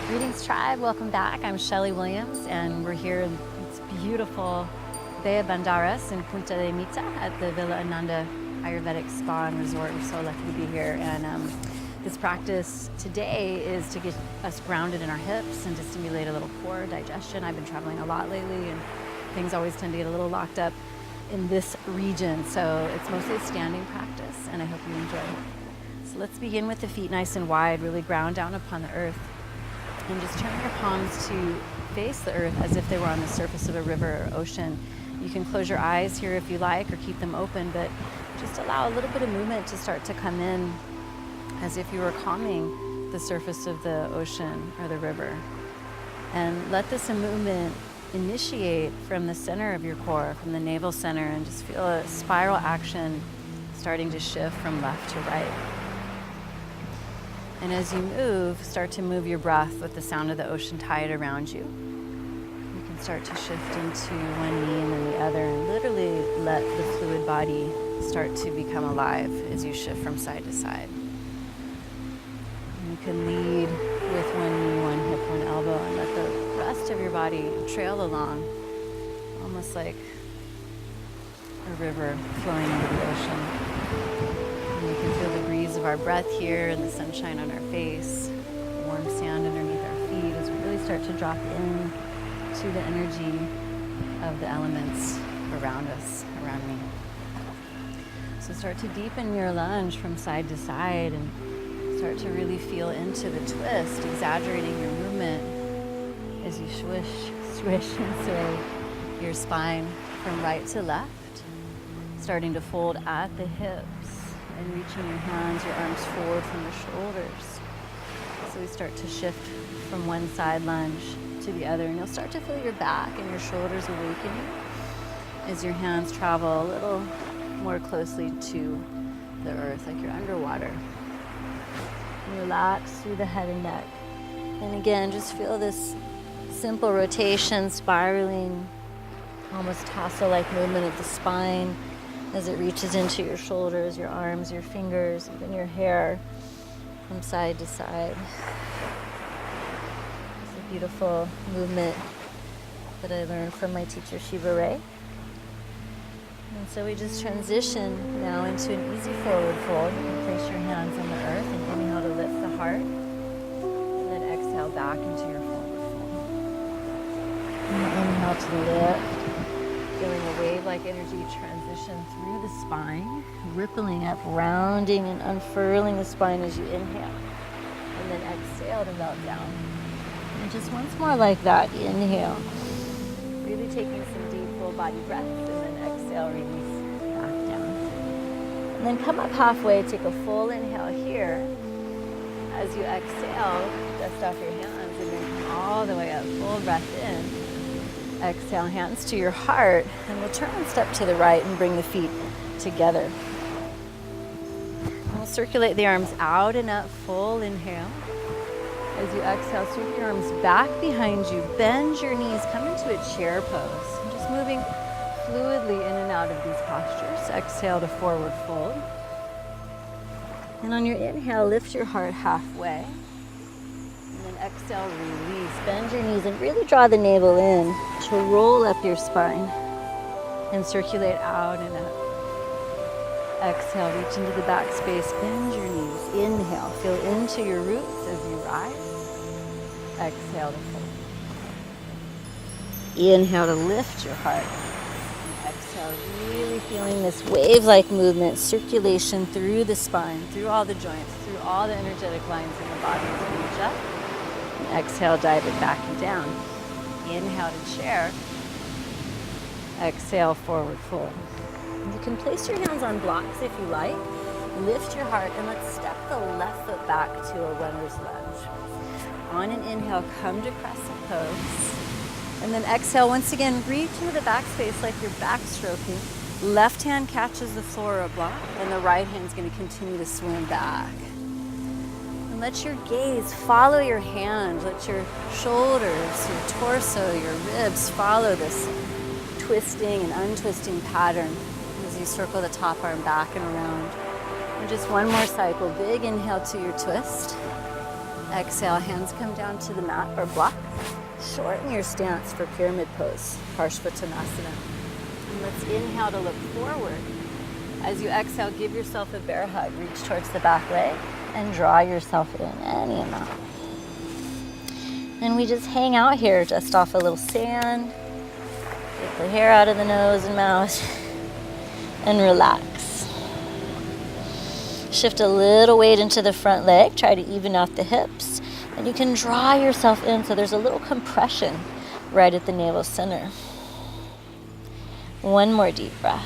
Greetings, tribe. Welcome back. I'm Shelley Williams, and we're here in it's beautiful Bay of Bandaras in Punta de Mita at the Villa Ananda Ayurvedic Spa and Resort. We're so lucky to be here. And this practice today is to get us grounded in our hips and to stimulate a little core digestion. I've been traveling a lot lately, and things always tend to get a little locked up in this region. So it's mostly a standing practice, and I hope you enjoy it. So let's begin with the feet nice and wide, really ground down upon the earth. And just turn your palms to face the earth as if they were on the surface of a river or ocean. You can close your eyes here if you like, or keep them open, but just allow a little bit of movement to start to come in as if you were calming the surface of the ocean or the river. And let this movement initiate from the center of your core, from the navel center, and just feel a spiral action starting to shift from left to right. And as you move, start to move your breath with the sound of the ocean tide around you. You can start to shift into one knee and then the other, and literally let the fluid body start to become alive as you shift from side to side. And you can lead with one knee, one hip, one elbow, and let the rest of your body trail along, almost like a river flowing into the ocean. And we can feel the breeze of our breath here and the sunshine on our face, warm sand underneath our feet as we really start to drop in to the energy of the elements around us, around me. So start to deepen your lunge from side to side and start to really feel into the twist, exaggerating your movement as you swish and sway your spine from right to left, starting to fold at the hips and reaching your hands, your arms forward from the shoulders. So we start to shift from one side lunge to the other, and you'll start to feel your back and your shoulders awakening as your hands travel a little more closely to the earth, like you're underwater. And relax through the head and neck. And again, just feel this simple rotation, spiraling, almost tassel-like movement of the spine as it reaches into your shoulders, your arms, your fingers, even your hair from side to side. It's a beautiful movement that I learned from my teacher, Shiva Ray. And so we just transition now into an easy forward fold. You can place your hands on the earth and inhale to lift the heart, and then exhale back into your forward fold. And inhale to lift. Feeling a wave-like energy transition through the spine, rippling up, rounding and unfurling the spine as you inhale. And then exhale to melt down. And just once more like that, inhale. Really taking some deep full body breaths, and then exhale, release back down. And then come up halfway, take a full inhale here. As you exhale, dust off your hands, and then come all the way up, full breath in. Exhale, hands to your heart, and we'll turn and step to the right and bring the feet together. And we'll circulate the arms out and up, full inhale. As you exhale, sweep your arms back behind you, bend your knees, come into a chair pose. And just moving fluidly in and out of these postures. Exhale to forward fold. And on your inhale, lift your heart halfway. And then exhale, release. Bend your knees and really draw the navel in to roll up your spine and circulate out and up. Exhale, reach into the back space, bend your knees. Inhale, feel into your roots as you rise. Exhale to fold. Inhale to lift your heart. And exhale, really feeling this wave-like movement, circulation through the spine, through all the joints, through all the energetic lines in the body as you reach up. Exhale, dive it back and down. Inhale to chair. Exhale, forward fold. You can place your hands on blocks if you like. Lift your heart, and let's step the left foot back to a runner's lunge. On an inhale, come to crescent pose. And then exhale, once again, reach into the back space like you're backstroking. Left hand catches the floor or a block, and the right hand's going to continue to swim back. Let your gaze follow your hand. Let your shoulders, your torso, your ribs follow this twisting and untwisting pattern as you circle the top arm back and around. And just one more cycle. Big inhale to your twist. Exhale, hands come down to the mat or block. Shorten your stance for pyramid pose, Parshvattanasana. And let's inhale to look forward. As you exhale, give yourself a bear hug. Reach towards the back leg and draw yourself in any amount. And we just hang out here, dust off a little sand, get the hair out of the nose and mouth, and relax. Shift a little weight into the front leg, try to even out the hips, and you can draw yourself in so there's a little compression right at the navel center. One more deep breath.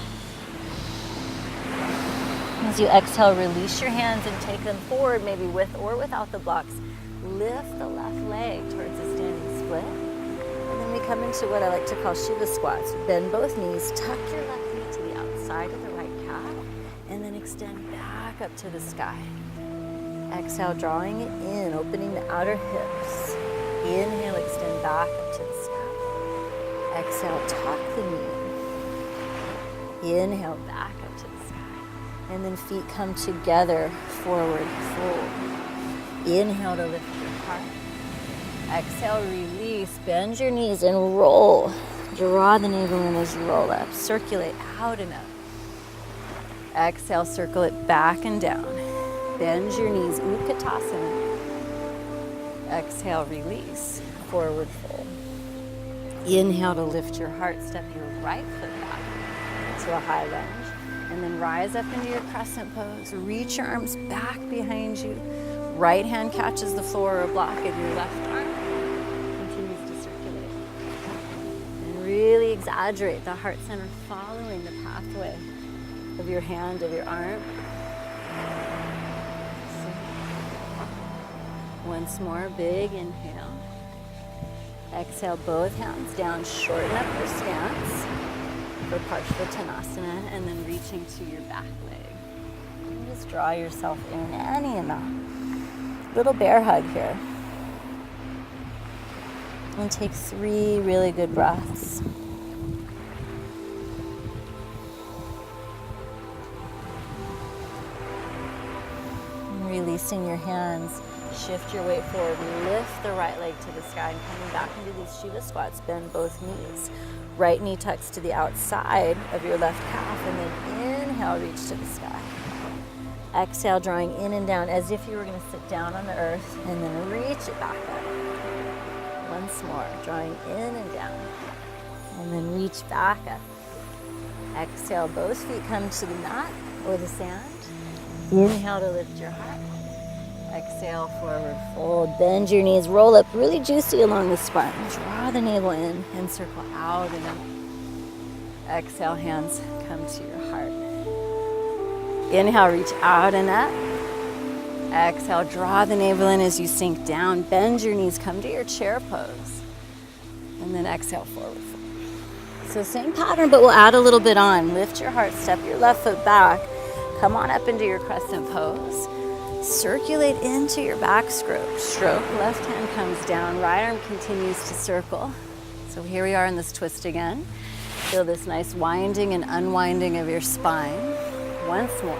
As you exhale, release your hands and take them forward, maybe with or without the blocks. Lift the left leg towards a standing split. And then we come into what I like to call Shiva squats. Bend both knees, tuck your left knee to the outside of the right calf, and then extend back up to the sky. Exhale, drawing it in, opening the outer hips. Inhale, extend back up to the sky. Exhale, tuck the knee. Inhale, back up to the sky. And then feet come together, forward, fold. Inhale to lift your heart. Exhale, release, bend your knees and roll. Draw the navel in as you roll up. Circulate out and up. Exhale, circle it back and down. Bend your knees, Utkatasana. Exhale, release, forward fold. Inhale to lift your heart, step your right foot back to a high lunge. And then rise up into your crescent pose. Reach your arms back behind you. Right hand catches the floor or block, and your left arm continues to circulate. And really exaggerate the heart center following the pathway of your hand, of your arm. Once more, big inhale. Exhale, both hands down, shorten up your stance for Parshvattanasana, and then reaching to your back leg. And just draw yourself in any amount. Little bear hug here. And take 3 really good breaths. And releasing your hands, shift your weight forward, lift the right leg to the sky, and coming back into these Shiva squats, bend both knees. Right knee tucks to the outside of your left calf, and then inhale, reach to the sky. Exhale, drawing in and down as if you were going to sit down on the earth, and then reach it back up. Once more, drawing in and down, and then reach back up. Exhale, both feet come to the mat or the sand. Inhale to lift your heart. Exhale, forward fold. Bend your knees, roll up really juicy along the spine. Draw the navel in and circle out and up. Exhale, hands come to your heart. Inhale, reach out and up. Exhale, draw the navel in as you sink down. Bend your knees, come to your chair pose. And then exhale, forward fold. So same pattern, but we'll add a little bit on. Lift your heart, step your left foot back. Come on up into your crescent pose. Circulate into your back stroke. Left hand comes down, right arm continues to circle. So here we are in this twist again. Feel this nice winding and unwinding of your spine. Once more.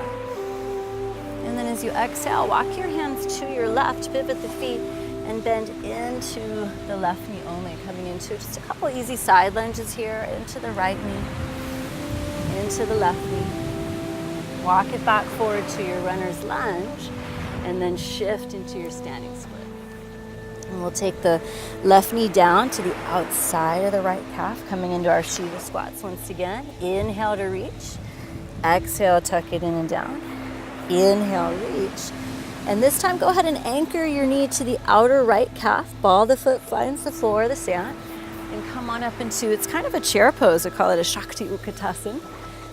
And then as you exhale, walk your hands to your left, pivot the feet, and bend into the left knee only, coming into just a couple easy side lunges here, into the right knee, into the left knee. Walk it back forward to your runner's lunge, and then shift into your standing split. And we'll take the left knee down to the outside of the right calf, coming into our Shiva squats once again. Inhale to reach. Exhale, tuck it in and down. Inhale, reach. And this time, go ahead and anchor your knee to the outer right calf. Ball the foot finds the floor, the sand. And come on up into, it's kind of a chair pose. We call it a Shakti Utkatasana.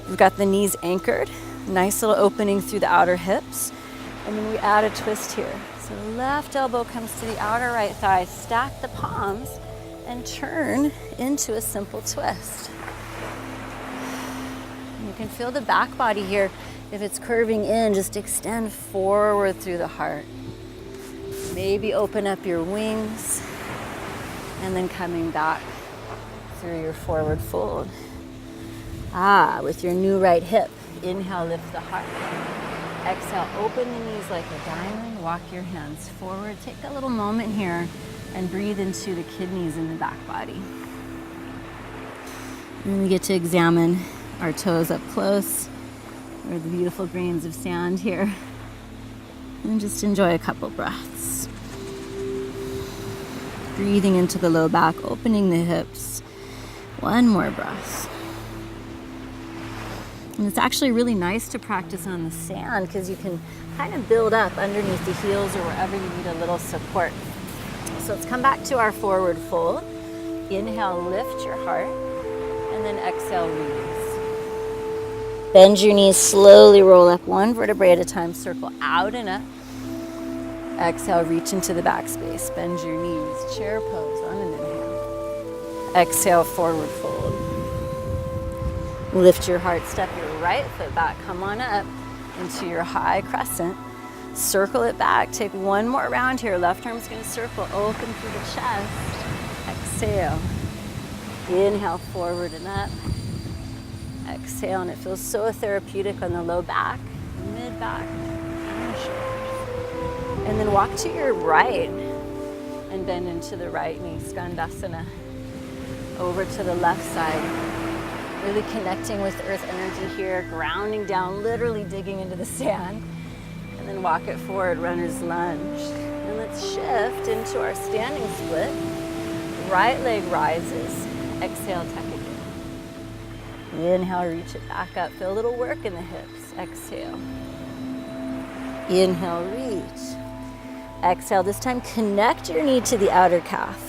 We've got the knees anchored. Nice little opening through the outer hips. And then we add a twist here. So left elbow comes to the outer right thigh. Stack the palms and turn into a simple twist. You can feel the back body here. If it's curving in, just extend forward through the heart. Maybe open up your wings and then coming back through your forward fold. With your new right hip. Inhale, lift the heart. Exhale, open the knees like a diamond. Walk your hands forward. Take a little moment here and breathe into the kidneys in the back body. And we get to examine our toes up close, or the beautiful grains of sand here. And just enjoy a couple breaths. Breathing into the low back, opening the hips. One more breath. And it's actually really nice to practice on the sand because you can kind of build up underneath the heels or wherever you need a little support. So let's come back to our forward fold. Inhale, lift your heart, and then exhale, release. Bend your knees, slowly roll up one vertebrae at a time, circle out and up. Exhale, reach into the back space. Bend your knees, chair pose on an inhale. Exhale, forward fold. Lift your heart, step your right foot back, come on up into your high crescent. Circle it back, take one more round here. Left arm's gonna circle, open through the chest. Exhale. Inhale, forward and up. Exhale, and it feels so therapeutic on the low back, mid back, and shoulders. And then walk to your right and bend into the right knee, Skandasana. Over to the left side. Really connecting with earth energy here, grounding down, literally digging into the sand. And then walk it forward, runner's lunge. And let's shift into our standing split. Right leg rises. Exhale, tuck it in. Inhale, reach it back up. Feel a little work in the hips. Exhale. Inhale, reach. Exhale, this time connect your knee to the outer calf.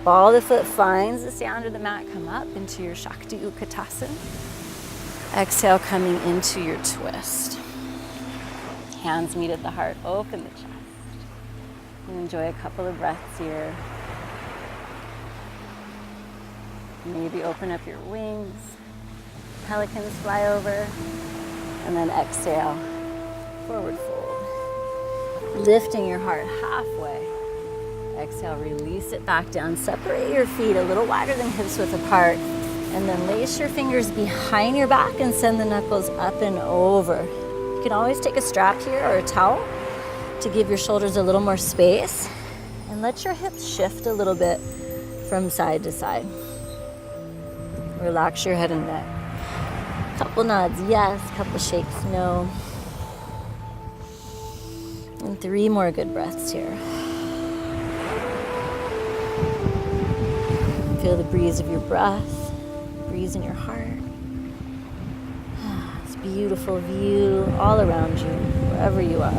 Ball of the foot finds the sand of the mat. Come up into your Shakti Utkatasana. Exhale, coming into your twist. Hands meet at the heart. Open the chest. And enjoy a couple of breaths here. Maybe open up your wings. Pelicans fly over. And then exhale, forward fold. Lifting your heart halfway. Exhale, release it back down. Separate your feet a little wider than hips width apart. And then lace your fingers behind your back and send the knuckles up and over. You can always take a strap here or a towel to give your shoulders a little more space. And let your hips shift a little bit from side to side. Relax your head and neck. Couple nods, yes. Couple shakes, no. And 3 more good breaths here. Feel the breeze of your breath, breeze in your heart. This beautiful view all around you, wherever you are.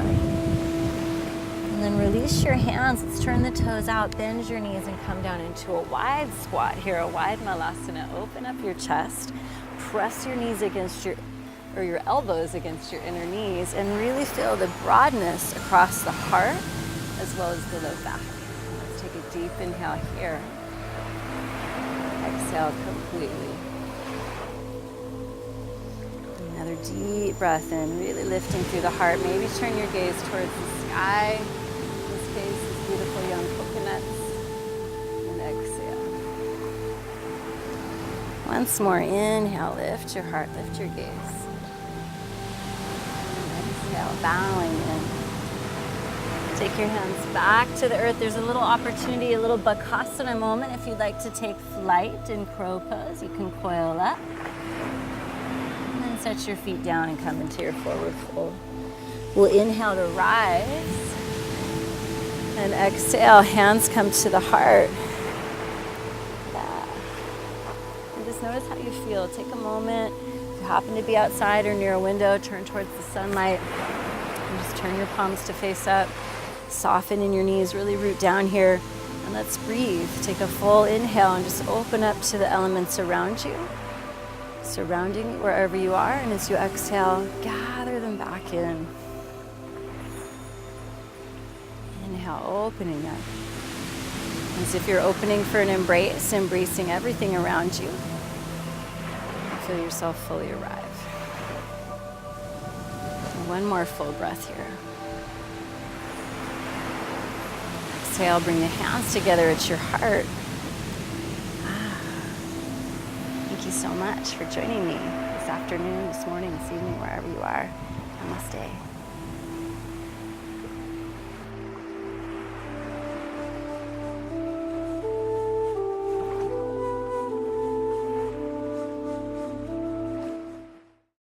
And then release your hands. Let's turn the toes out, bend your knees, and come down into a wide squat here, a wide malasana. Open up your chest, press your knees against your elbows against your inner knees, and really feel the broadness across the heart as well as the low back. Let's take a deep inhale here. Exhale completely. Another deep breath in, really lifting through the heart. Maybe turn your gaze towards the sky. In this case, these beautiful young coconuts. And exhale. Once more, inhale, lift your heart, lift your gaze. And exhale, bowing in. Take your hands back to the earth. There's a little opportunity, a little Bakasana moment. If you'd like to take flight in crow pose, you can coil up. And then set your feet down and come into your forward fold. We'll inhale to rise. And exhale, hands come to the heart. Yeah. And just notice how you feel. Take a moment. If you happen to be outside or near a window, turn towards the sunlight. And just turn your palms to face up. Soften in your knees, really root down here, and let's breathe. Take a full inhale and just open up to the elements around you, surrounding you wherever you are, and as you exhale, gather them back in. Inhale, opening up. As if you're opening for an embrace, embracing everything around you. Feel yourself fully arrive. And one more full breath here. Exhale, bring the hands together at your heart. Thank you so much for joining me this afternoon, this morning, this evening, wherever you are. Namaste.